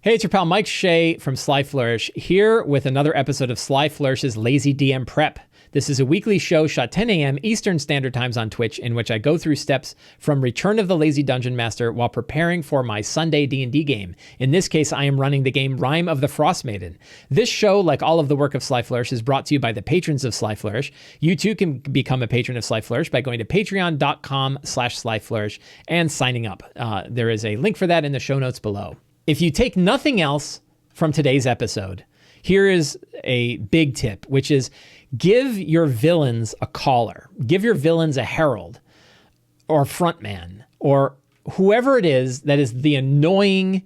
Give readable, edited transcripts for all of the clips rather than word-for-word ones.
Hey, it's your pal Mike Shea from Sly Flourish, here with another episode of Sly Flourish's Lazy DM Prep. This is a weekly show shot 10 a.m. Eastern Standard Times on Twitch, in which I go through steps from Return of the Lazy Dungeon Master while preparing for my Sunday D&D game. In this case, I am running the game Rime of the Frostmaiden. This show, like all of the work of Sly Flourish, is brought to you by the patrons of Sly Flourish. You too can become a patron of Sly Flourish by going to patreon.com/Sly Flourish and signing up. There is a link for that in the show notes below. If you take nothing else from today's episode, here is a big tip, which is give your villains a caller. Give your villains a herald or frontman or whoever it is that is the annoying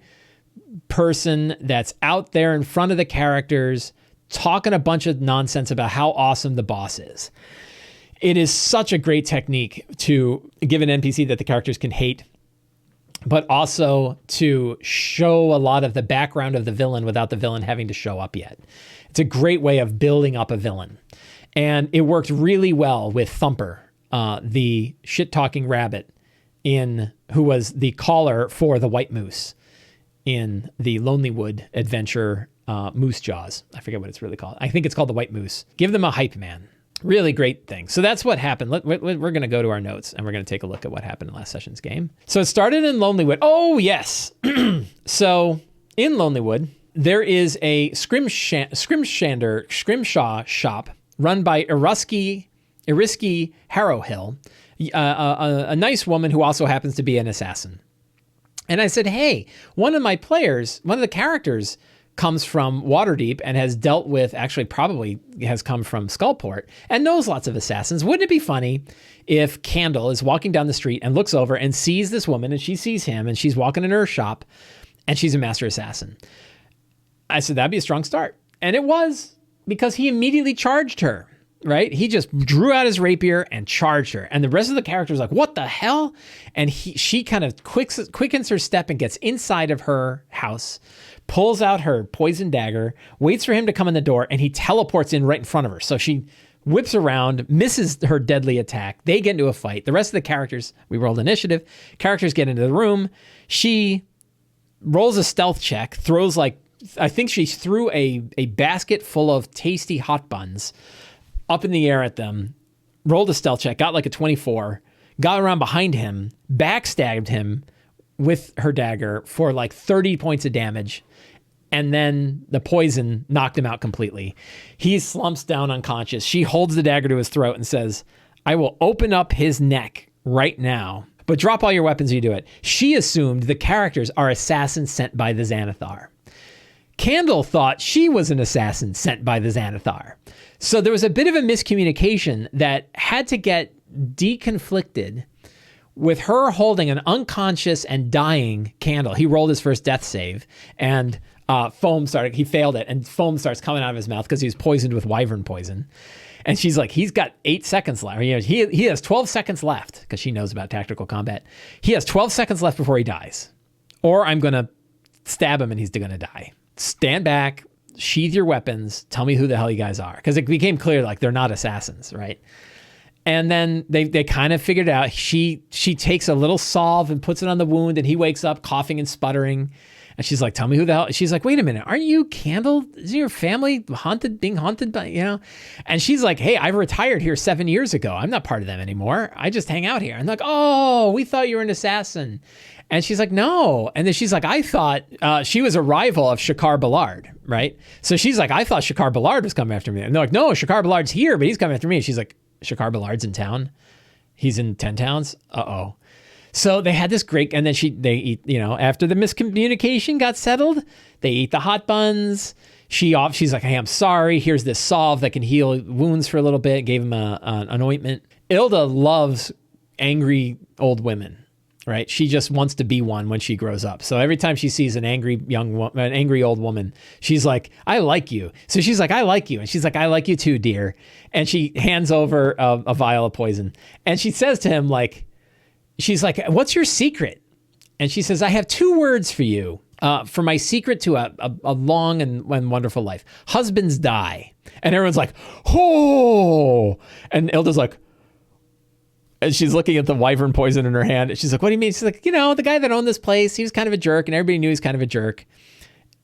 person that's out there in front of the characters talking a bunch of nonsense about how awesome the boss is. It is such a great technique to give an NPC that the characters can hate, but also to show a lot of the background of the villain without the villain having to show up yet. It's a great way of building up a villain. And it worked really well with Thumper, the shit-talking rabbit who was the caller for the White Moose in the Lonelywood adventure Moose Jaws. I forget what it's really called. I think it's called the White Moose. Give them a hype man. Really great thing. So that's what happened. We're going to go to our notes and we're going to take a look at what happened in last session's game. So it started in Lonelywood. Oh, yes. So in Lonelywood, there is a scrimshaw shop run by Eriski Harrowhill, a nice woman who also happens to be an assassin. And I said, hey, one of the characters comes from Waterdeep and has dealt with, actually probably has come from Skullport and knows lots of assassins. Wouldn't it be funny if Candle is walking down the street and looks over and sees this woman and she sees him and she's walking in her shop and she's a master assassin? I said, that'd be a strong start. And it was, because he immediately charged her, right? He just drew out his rapier and charged her. And the rest of the characters like, what the hell? And she kind of quickens her step and gets inside of her house, pulls out her poison dagger, waits for him to come in the door, and he teleports in right in front of her. So she whips around, misses her deadly attack. They get into a fight. The rest of the characters, we rolled initiative, characters get into the room. She rolls a stealth check, I think she threw a basket full of tasty hot buns up in the air at them, rolled a stealth check, got like a 24, got around behind him, backstabbed him with her dagger for like 30 points of damage. And then the poison knocked him out completely. He slumps down unconscious. She holds the dagger to his throat and says, I will open up his neck right now, but drop all your weapons when you do it. She assumed the characters are assassins sent by the Xanathar. Candle thought she was an assassin sent by the Xanathar. So there was a bit of a miscommunication that had to get deconflicted with her holding an unconscious and dying Candle. He rolled his first death save and he failed it, and foam starts coming out of his mouth because he was poisoned with wyvern poison. And she's like, he's got 8 seconds left. He has 12 seconds left because she knows about tactical combat. He has 12 seconds left before he dies, or I'm going to stab him and he's going to die. Stand back, sheath your weapons, tell me who the hell you guys are. Because it became clear, like, they're not assassins, right? And then they kind of figured out. She takes a little salve and puts it on the wound, and he wakes up coughing and sputtering. And she's like, tell me who the hell. She's like, wait a minute, aren't you Candle? Isn't your family being haunted by, And she's like, hey, I retired here 7 years ago. I'm not part of them anymore. I just hang out here. And like, oh, we thought you were an assassin. And she's like, no. And then she's like, I thought she was a rival of Shakar Ballard, right? So she's like, I thought Shakar Ballard was coming after me. And they're like, no, Shakar Ballard's here, but he's coming after me. And she's like, Shakar Ballard's in town? He's in 10 towns? Uh-oh. So they had this great, and then they eat, after the miscommunication got settled, they eat the hot buns. She's like, hey, I'm sorry. Here's this salve that can heal wounds for a little bit. Gave him an ointment. Ilda loves angry old women, right? She just wants to be one when she grows up. So every time she sees an angry old woman, she's like, I like you. So she's like, I like you. And she's like, I like you too, dear. And she hands over a vial of poison. And she says to him, like, she's like, what's your secret? And she says, I have 2 words for you, for my secret to a long and wonderful life. Husbands die. And everyone's like, oh. And Ilda's like, and she's looking at the wyvern poison in her hand. And she's like, what do you mean? She's like, the guy that owned this place, he was kind of a jerk, and everybody knew he was kind of a jerk.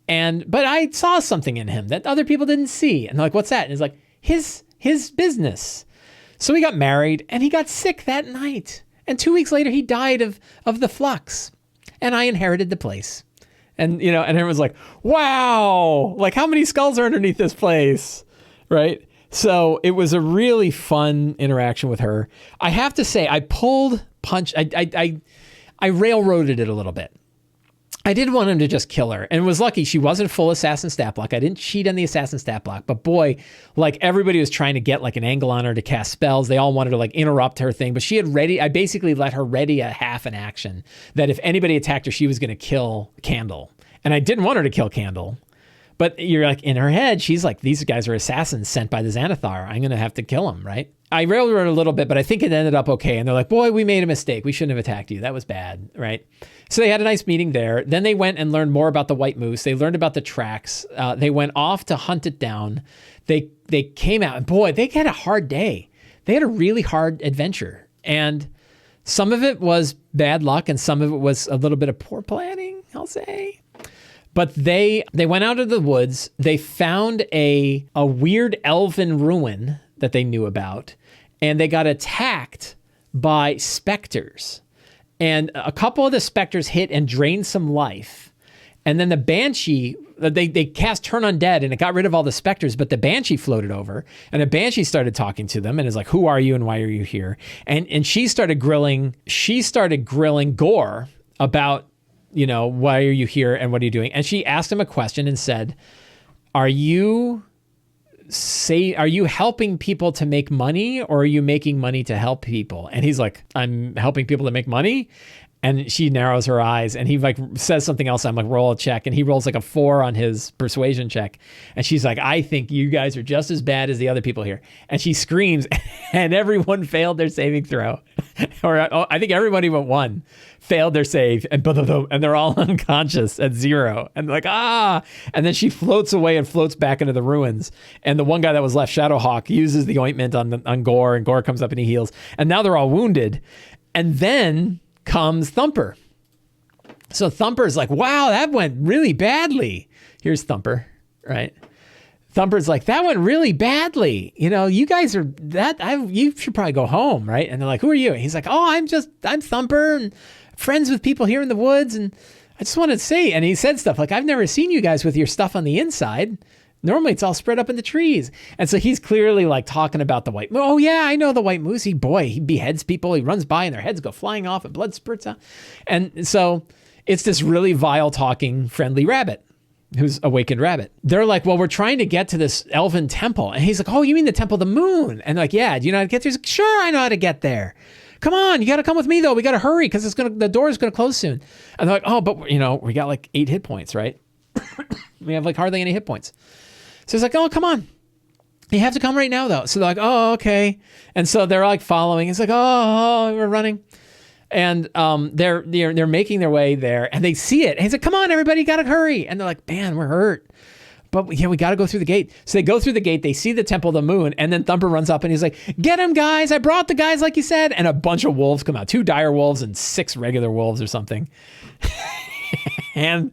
But I saw something in him that other people didn't see. And they're like, what's that? And it's like, his business. So he got married and he got sick that night. And 2 weeks later, he died of the flux. And I inherited the place. And, and everyone's like, wow, like how many skulls are underneath this place? Right? So it was a really fun interaction with her. I have to say, I railroaded it a little bit. I did want him to just kill her, and was lucky she wasn't full assassin stat block. I didn't cheat on the assassin stat block, but boy, like everybody was trying to get like an angle on her to cast spells. They all wanted to like interrupt her thing, but she had ready. I basically let her ready a half an action that if anybody attacked her, she was going to kill Candle, and I didn't want her to kill Candle. But you're like, in her head, she's like, these guys are assassins sent by the Xanathar. I'm going to have to kill them, right? I railroaded a little bit, but I think it ended up okay. And they're like, boy, we made a mistake. We shouldn't have attacked you. That was bad, right? So they had a nice meeting there. Then they went and learned more about the white moose. They learned about the tracks. They went off to hunt it down. They came out, and boy, they had a hard day. They had a really hard adventure. And some of it was bad luck, and some of it was a little bit of poor planning, I'll say. But they went out of the woods. They found a weird elven ruin that they knew about, and they got attacked by specters. And a couple of the specters hit and drained some life. And then the banshee, they cast Turn Undead, and it got rid of all the specters, but the banshee floated over, and the banshee started talking to them and is like, who are you and why are you here? And she started grilling Gore about, why are you here and what are you doing? And she asked him a question and said, are you helping people to make money, or are you making money to help people? And he's like, I'm helping people to make money. And she narrows her eyes, and he like says something else. I'm like, roll a check. And he rolls like a 4 on his persuasion check. And she's like, I think you guys are just as bad as the other people here. And she screams, and everyone failed their saving throw. I think everybody but one failed their save, and they're all unconscious at 0. And like, ah. And then she floats away and floats back into the ruins. And the one guy that was left, Shadowhawk, uses the ointment on Gore, and Gore comes up and he heals. And now they're all wounded. And then comes Thumper. So Thumper's like, wow, that went really badly. Here's Thumper, right? Thumper's like, that went really badly. You guys are you should probably go home, right? And they're like, who are you? And he's like, oh, I'm Thumper, and friends with people here in the woods. And I just wanted to say, and he said stuff like, I've never seen you guys with your stuff on the inside. Normally it's all spread up in the trees. And so he's clearly like talking about the white moose. Oh yeah, I know the white moose. He beheads people. He runs by and their heads go flying off and blood spurts out. And so it's this really vile talking friendly rabbit who's awakened rabbit. They're like, well, we're trying to get to this elven temple. And he's like, oh, you mean the Temple of the Moon? And they're like, yeah, do you know how to get there? He's like, sure, I know how to get there. Come on, you got to come with me though. We got to hurry because the door is going to close soon. And they're like, oh, but we got like 8 hit points, right? We have like hardly any hit points. So he's like, oh, come on. You have to come right now, though. So they're like, oh, okay. And so they're like following. It's like, oh, we're running. And they're making their way there, and they see it. And he's like, come on, everybody, got to hurry. And they're like, man, we're hurt. But we got to go through the gate. So they go through the gate. They see the Temple of the Moon. And then Thumper runs up, and he's like, get him, guys. I brought the guys like you said. And a bunch of wolves come out. 2 dire wolves and 6 regular wolves or something. And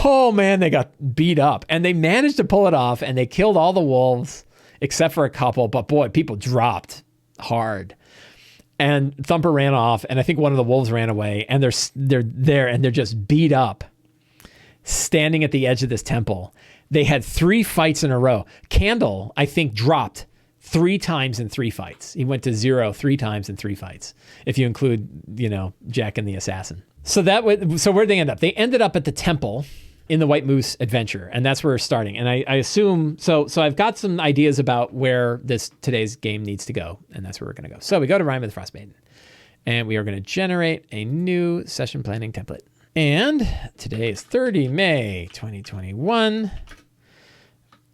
oh man, they got beat up, and they managed to pull it off, and they killed all the wolves except for a couple. But boy, people dropped hard, and Thumper ran off, and I think one of the wolves ran away, and they're there, and they're just beat up, standing at the edge of this temple. They had 3 fights in a row. Candle, I think, dropped 3 times in 3 fights. He went to 0 3 times in 3 fights, if you include, Jack and the assassin. So where'd they end up? They ended up at the temple in the White Moose adventure, and that's where we're starting. And I assume, so I've got some ideas about where today's game needs to go, and that's where we're going to go. So we go to Rime of the Frostmaiden, and we are going to generate a new session planning template. And today is 30 May 2021,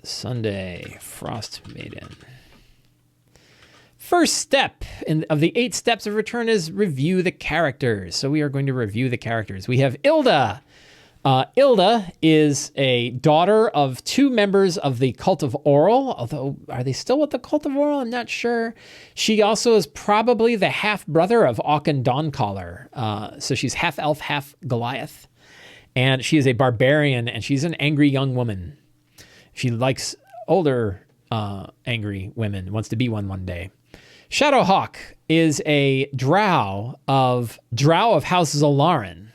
Sunday, Frostmaiden. First step of the 8 steps of return is review the characters. So we are going to review the characters. We have Ilda. Ilda is a daughter of 2 members of the Cult of Oral, although are they still with the Cult of Oral? I'm not sure. She also is probably the half-brother of Auken Dawncaller. So she's half elf, half Goliath. And she is a barbarian, and she's an angry young woman. She likes older angry women, wants to be one day. Shadowhawk is a drow of House Zolaran,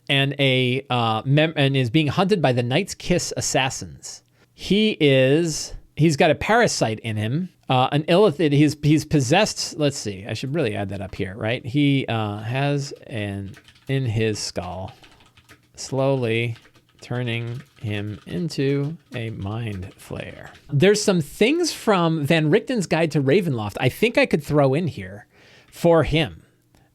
and and is being hunted by the Night's Kiss assassins. He's got a parasite in him, an illithid. He's possessed. Let's see. I should really add that up here, right? He has in his skull, slowly turning him into a mind flayer. There's some things from Van Richten's Guide to Ravenloft I think I could throw in here for him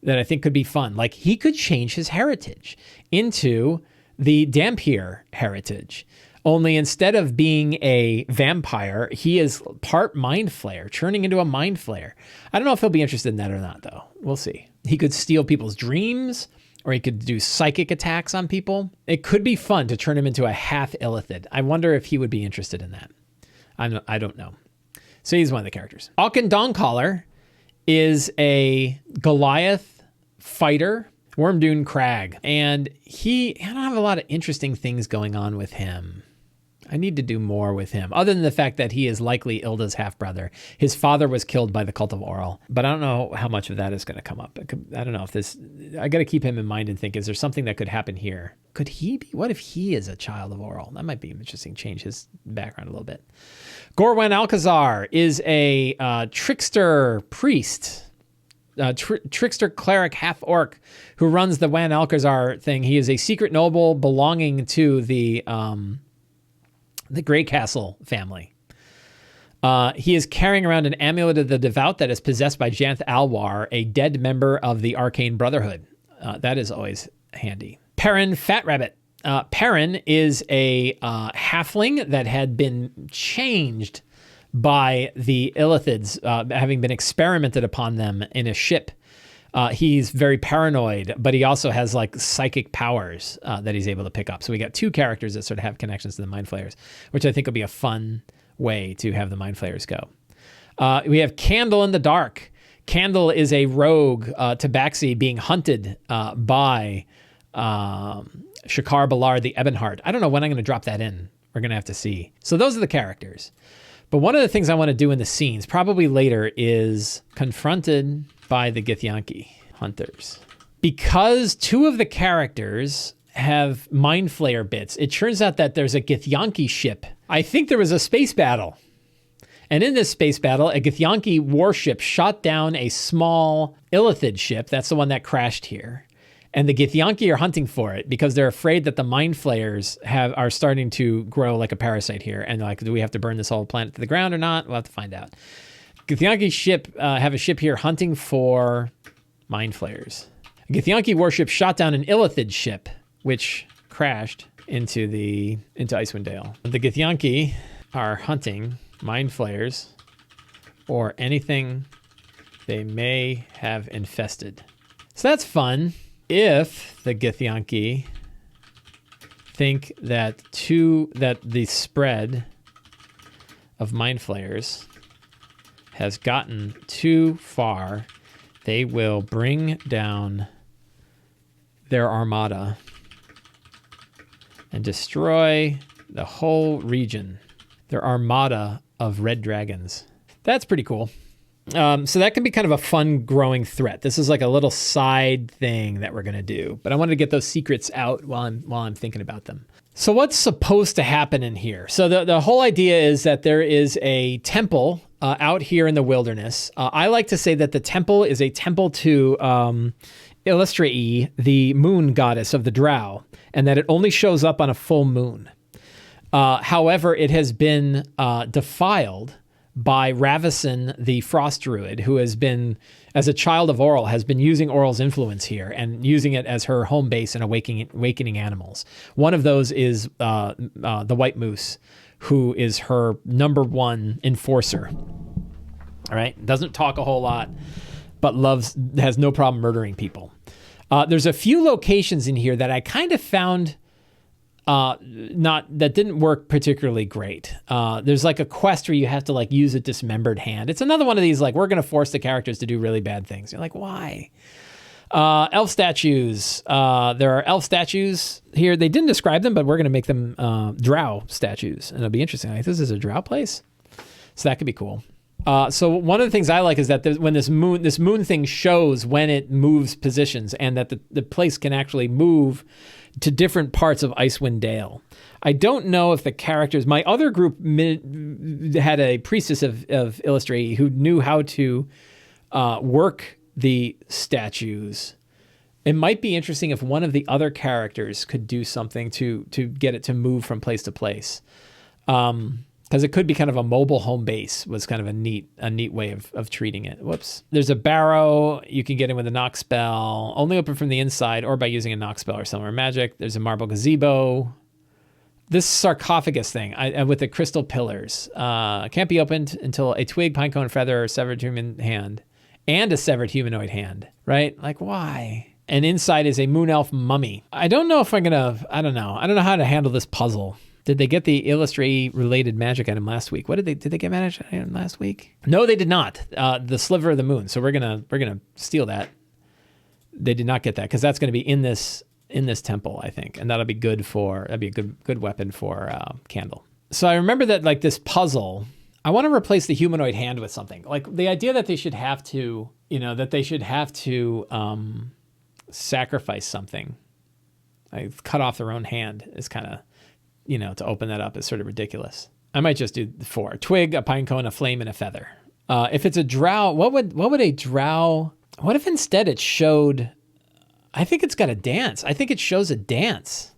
that I think could be fun. Like, he could change his heritage into the Dampier heritage. Only instead of being a vampire, he is part mind flayer, turning into a mind flayer. I don't know if he'll be interested in that or not, though. We'll see. He could steal people's dreams, or he could do psychic attacks on people. It could be fun to turn him into a half illithid. I wonder if he would be interested in that. I don't know. So he's one of the characters. Alkin Dawncaller is a Goliath fighter, Wormdune Crag, and I don't have a lot of interesting things going on with him. I need to do more with him, other than the fact that he is likely Ilda's half-brother. His father was killed by the Cult of Oral, but I don't know how much of that is going to come up. I don't know if I got to keep him in mind and think, is there something that could happen here? Could he be? What if he is a child of Oral? That might be interesting. Change his background a little bit. Gorwen Alcazar is a trickster priest, trickster cleric half-orc who runs the Wan Alcazar thing. He is a secret noble belonging to the Grey Castle family. He is carrying around an amulet of the devout that is possessed by Janth Alwar, a dead member of the Arcane Brotherhood. That is always handy. Perrin Fat Rabbit. Perrin is a halfling that had been changed by the Illithids, having been experimented upon them in a ship. He's very paranoid, but he also has like psychic powers that he's able to pick up. So we got two characters that sort of have connections to the Mind Flayers, which I think will be a fun way to have the Mind Flayers go. We have Candle in the Dark. Candle is a rogue tabaxi being hunted by Shakar Balar the Ebonheart. I don't know when I'm going to drop that in. We're going to have to see. So those are the characters. But one of the things I want to do in the scenes, probably later, is confronted by the Githyanki hunters. Because two of the characters have Mind Flayer bits, it turns out that there's a Githyanki ship. I think there was a space battle. And in this space battle, a Githyanki warship shot down a small Illithid ship. That's the one that crashed here. And the Githyanki are hunting for it because they're afraid that the Mind Flayers are starting to grow like a parasite here. And like, do we have to burn this whole planet to the ground or not? We'll have to find out. Githyanki ship have a ship here hunting for Mind Flayers. A Githyanki warship shot down an Illithid ship, which crashed into Icewind Dale. The Githyanki are hunting Mind Flayers or anything they may have infested. So that's fun. If the Githyanki think that the spread of Mind Flayers has gotten too far, they will bring down their armada and destroy the whole region. Their armada of red dragons. That's pretty cool. So that can be kind of a fun growing threat. This is like a little side thing that we're going to do, but I wanted to get those secrets out while I'm thinking about them. So what's supposed to happen in here? So the whole idea is that there is a temple out here in the wilderness. I like to say that the temple is a temple to Illustrae, the moon goddess of the drow, and that it only shows up on a full moon. However, it has been defiled by Ravison, the frost druid, who has been, as a child of Oral, has been using Oral's influence here and using it as her home base and awakening animals. One of those is the white moose, who is her number one enforcer. All right, doesn't talk a whole lot, but has no problem murdering people. There's a few locations in here that I kind of found that didn't work particularly great. There's like a quest where you have to like use a dismembered hand. It's another one of these like, we're going to force the characters to do really bad things. You're like, why? Elf statues. There are elf statues here. They didn't describe them, but we're going to make them drow statues. And it'll be interesting. Like, this is a drow place? So that could be cool. So one of the things I like is that when this moon thing shows when it moves positions, and that the place can actually move to different parts of Icewind Dale. I don't know if the characters, my other group had a priestess of Illustri who knew how to work the statues. It might be interesting if one of the other characters could do something to get it to move from place to place. Because it could be kind of a mobile home base was kind of a neat way of treating it. Whoops. There's a barrow. You can get in with a knock spell. Only open from the inside or by using a knock spell or summoner magic. There's a marble gazebo. This sarcophagus thing with the crystal pillars can't be opened until a twig, pinecone, feather, or severed human hand and a severed humanoid hand, right? Like, why? And inside is a moon elf mummy. I don't know if I don't know how to handle this puzzle. Did they get the Illustri related magic item last week? Did they get magic item last week? No, they did not. The sliver of the moon. So we're gonna steal that. They did not get that because that's going to be in this temple, I think, and that'd be a good weapon for Candle. So I remember that, like, this puzzle, I want to replace the humanoid hand with something. Like, the idea that they should have to, sacrifice something, like cut off their own hand, is kind of, to open that up is sort of ridiculous. I might just do 4: twig, a pine cone, a flame, and a feather. If it's a drow, what would a drow? What if instead it showed? I think it's got a dance. I think it shows a dance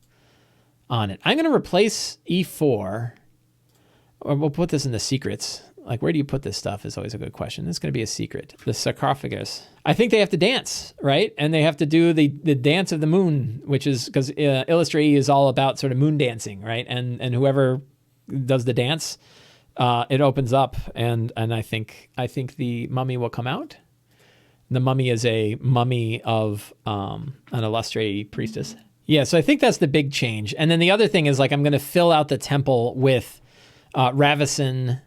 on it. I'm going to replace E4, or we'll put this in the secrets. Like, where do you put this stuff is always a good question. It's going to be a secret. The sarcophagus. I think they have to dance, right? And they have to do the dance of the moon, which is because Illustri is all about sort of moon dancing, right? And whoever does the dance, it opens up, and I think the mummy will come out. The mummy is a mummy of an Illustri priestess. Yeah, so I think that's the big change. And then the other thing is, like, I'm going to fill out the temple with Ravison,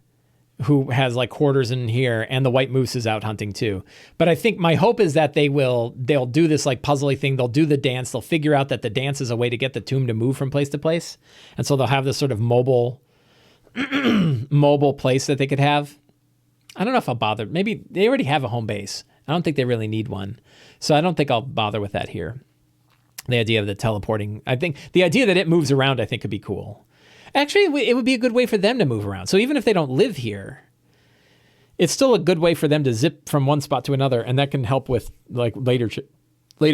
who has like quarters in here, and the white moose is out hunting too. But I think my hope is that they'll do this like puzzly thing. They'll do the dance. They'll figure out that the dance is a way to get the tomb to move from place to place. And so they'll have this sort of mobile place that they could have. I don't know if I'll bother. Maybe they already have a home base. I don't think they really need one. So I don't think I'll bother with that here. The idea of the teleporting, I think the idea that it moves around, I think could be cool. Actually, it would be a good way for them to move around. So even if they don't live here, it's still a good way for them to zip from one spot to another, and that can help with like later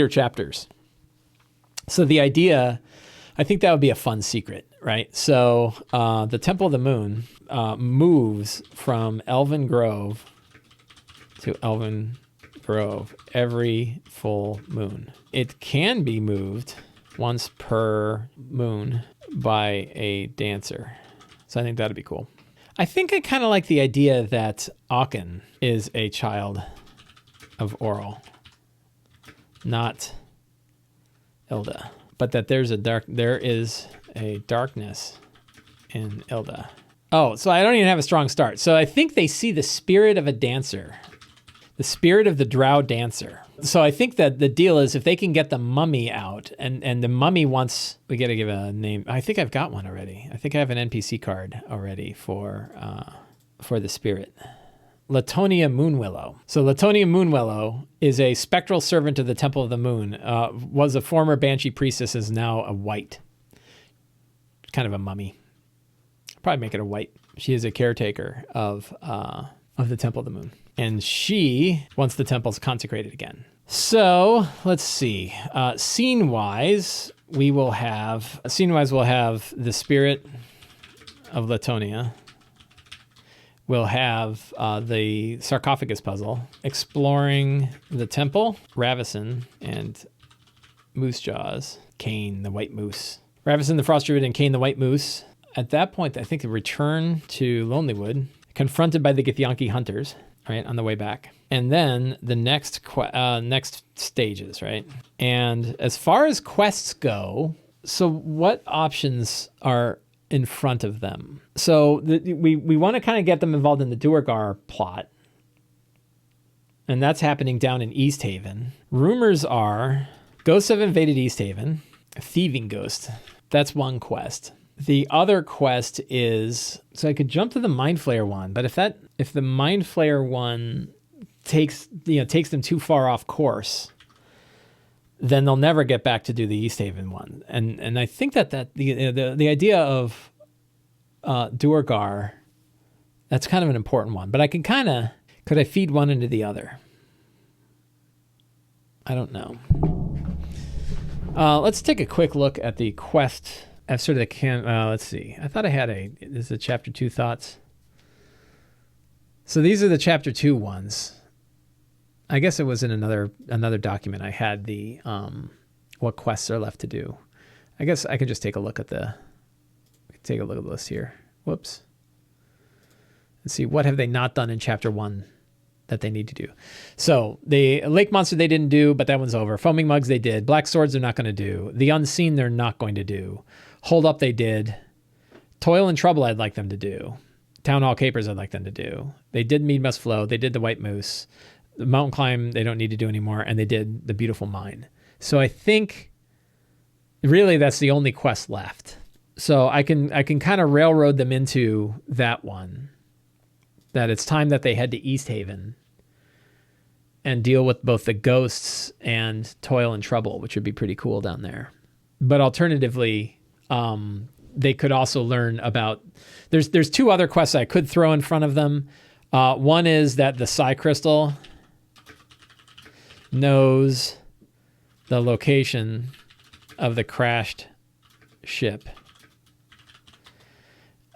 chapters. So the idea, I think that would be a fun secret, right? So the Temple of the Moon moves from Elven Grove to Elven Grove every full moon. It can be moved once per moon by a dancer. So I think that'd be cool. I think I kind of like the idea that Aachen is a child of Oral, not Ilda, but that there is a darkness in Ilda. Oh, so I don't even have a strong start. So I think they see the spirit of a dancer, the spirit of the drow dancer. So I think that the deal is if they can get the mummy out, and the mummy wants, we got to give a name. I think I've got one already. I think I have an NPC card already for the spirit. Latonia Moonwillow. So Latonia Moonwillow is a spectral servant of the Temple of the Moon, was a former Banshee priestess, is now a white. Kind of a mummy. Probably make it a white. She is a caretaker of the Temple of the Moon. And she wants the temples consecrated again. So let's see. Scene-wise, we'll have the spirit of Latonia. We'll have the sarcophagus puzzle, exploring the temple, Ravison, and Moose Jaws, Kane, the white moose. Ravison, the frost druid, and Kane, the white moose. At that point, I think the return to Lonelywood, confronted by the Githyanki hunters, right, on the way back. And then the next stages, right? And as far as quests go, so what options are in front of them? So we want to kind of get them involved in the Duergar plot. And that's happening down in East Haven. Rumors are ghosts have invaded East Haven. A thieving ghost. That's one quest. The other quest is, so I could jump to the Mind Flayer one, but if the Mind Flayer one takes them too far off course, then they'll never get back to do the East Haven one. And I think that the idea of Duergar, that's kind of an important one. But I can could I feed one into the other? I don't know. Let's take a quick look at the quest. Let's see. I thought I had this is a chapter 2 thoughts. So these are the chapter 2 ones. I guess it was in another document. I had the what quests are left to do. I guess I can just take a look at the list here. Whoops. Let's see, what have they not done in chapter 1 that they need to do? So the Lake Monster they didn't do, but that one's over. Foaming Mugs they did. Black Swords they're not going to do. The Unseen they're not going to do. Hold Up they did. Toil and Trouble I'd like them to do. Town Hall Capers I'd like them to do. They did Mead Must Flow. They did the White Moose. The Mountain Climb they don't need to do anymore. And they did the Beautiful Mine. So I think really that's the only quest left. So I can kind of railroad them into that one. That it's time that they head to East Haven and deal with both the ghosts and Toil and Trouble, which would be pretty cool down there. But alternatively, they could also learn about... There's 2 other quests I could throw in front of them. One is that the Psi Crystal knows the location of the crashed ship.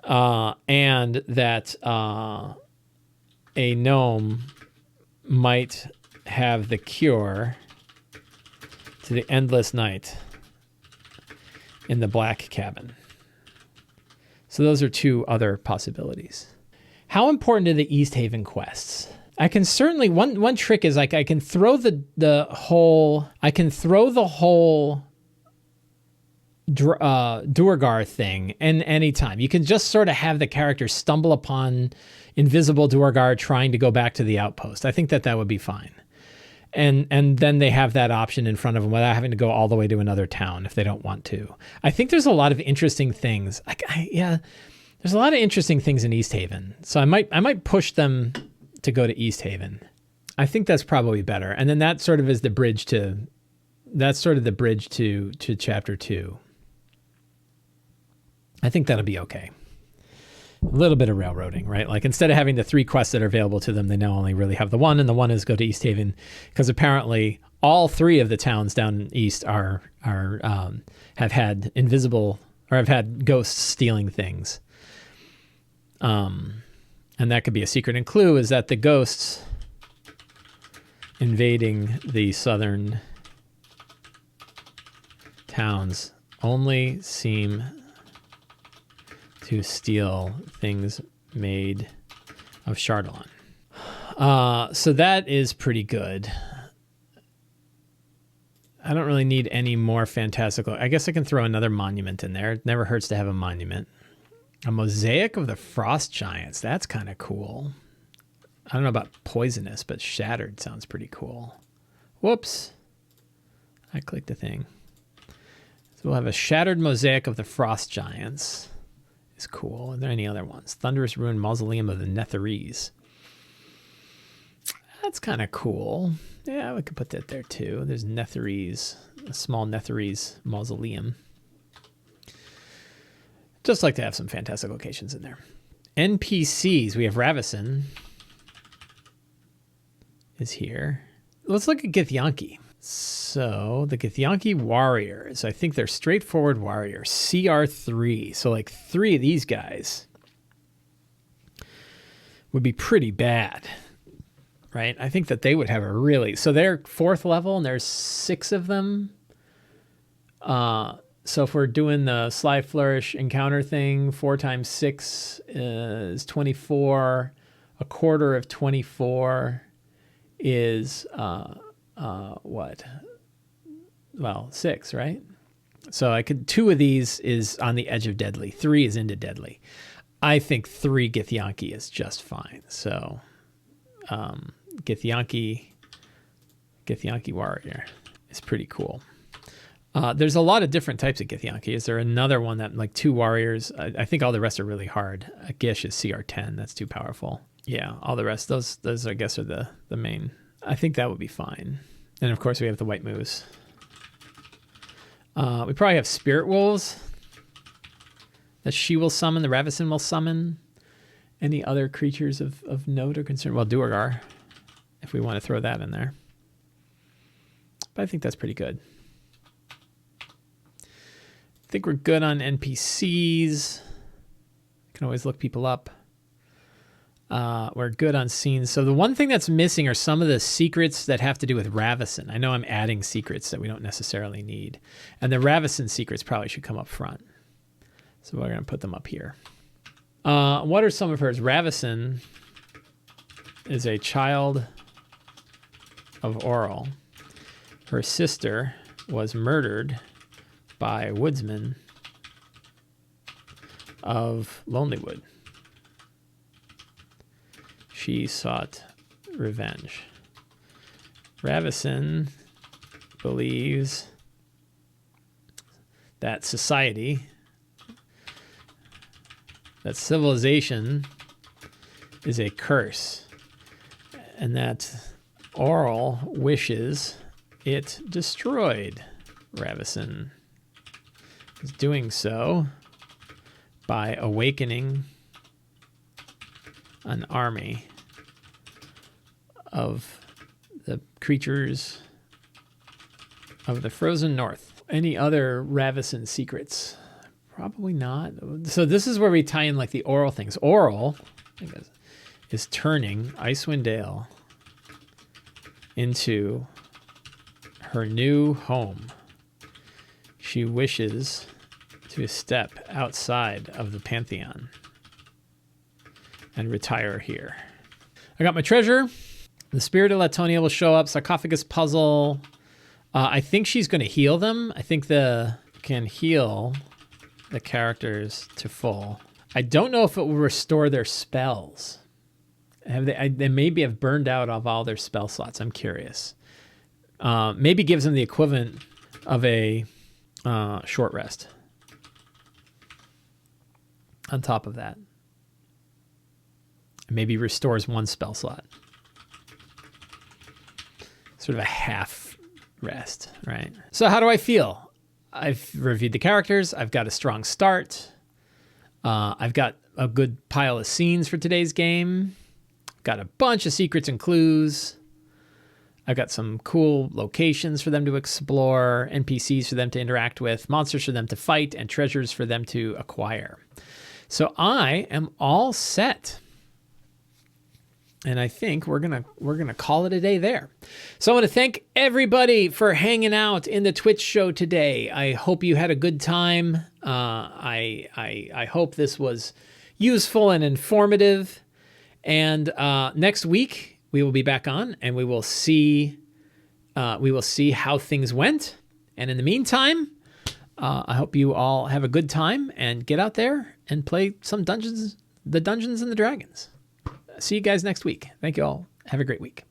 And that a gnome might have the cure to the endless night in the black cabin. So those are 2 other possibilities. How important are the East Haven quests? I can certainly, one trick is like I can throw the whole Duergar thing in any time. You can just sort of have the character stumble upon invisible Duergar trying to go back to the outpost. I think that would be fine. And then they have that option in front of them without having to go all the way to another town if they don't want to. I think there's a lot of interesting things. There's a lot of interesting things in East Haven. So I might push them to go to East Haven. I think that's probably better. And then that sort of is the bridge to chapter 2. I think that'll be okay. A little bit of railroading, right? Like instead of having the 3 quests that are available to them, they now only really have the one, and the one is go to East Haven, because apparently all 3 of the towns down east have had have had ghosts stealing things. And that could be a secret. And clue is that the ghosts invading the southern towns only seem to steal things made of Chardalon. So that is pretty good. I don't really need any more fantastical. I guess I can throw another monument in there. It never hurts to have a monument. A mosaic of the frost giants. That's kind of cool. I don't know about poisonous, but shattered sounds pretty cool. Whoops. I clicked a thing. So we'll have a shattered mosaic of the frost giants. Is cool. Are there any other ones? Thunderous Ruin Mausoleum of the Netherese. That's kind of cool. Yeah, we could put that there too. There's Netherese, a small Netherese mausoleum. Just like to have some fantastic locations in there. NPCs. We have Ravison is here. Let's look at Githyanki. So the Githyanki warriors, I think they're straightforward warriors. CR3. So like 3 of these guys would be pretty bad, right? I think that they would have a really... So they're 4th level and there's 6 of them. So if we're doing the Sly Flourish encounter thing, 4 times 6 is 24. A quarter of 24 is... what? Well, 6, right? So I could 2 of these is on the edge of deadly. 3 is into deadly. I think 3 Githyanki is just fine. So Githyanki warrior is pretty cool. There's a lot of different types of Githyanki. Is there another one that like 2 warriors? I think all the rest are really hard. Gish is CR10. That's too powerful. Yeah, all the rest, those I guess are the main. I think that would be fine. And of course we have the white moose. We probably have spirit wolves that she will summon. The Ravison will summon. Any other creatures of note or concern? Well, Duergar, if we want to throw that in there. But I think that's pretty good. I think we're good on NPCs. Can always look people up. We're good on scenes. So the one thing that's missing are some of the secrets that have to do with Ravison. I know I'm adding secrets that we don't necessarily need. And the Ravison secrets probably should come up front. So we're going to put them up here. What are some of hers? Ravison is a child of Oral. Her sister was murdered by woodsmen of Lonelywood. She sought revenge. Ravison believes that society, that civilization is a curse, and that Oral wishes it destroyed. Ravison is doing so by awakening an army of the creatures of the frozen north. Any other Ravison secrets? Probably not. So this is where we tie in like the Oral things. Oral, I guess, is turning Icewind Dale into her new home. She wishes to step outside of the Pantheon and retire here. I got my treasure. The Spirit of Latonia will show up. Sarcophagus puzzle. I think she's going to heal them. I think can heal the characters to full. I don't know if it will restore their spells. They maybe have burned out of all their spell slots. I'm curious. Maybe gives them the equivalent of a short rest on top of that. Maybe restores 1 spell slot. Sort of a half rest, right? So how do I feel? I've reviewed the characters. I've got a strong start. I've got a good pile of scenes for today's game. Got a bunch of secrets and clues. I've got some cool locations for them to explore, NPCs for them to interact with, monsters for them to fight, and treasures for them to acquire. So I am all set. And I think we're gonna call it a day there. So I want to thank everybody for hanging out in the Twitch show today. I hope you had a good time. I hope this was useful and informative. And next week we will be back on, and we will see how things went. And in the meantime, I hope you all have a good time and get out there and play some Dungeons and the Dragons. See you guys next week. Thank you all. Have a great week.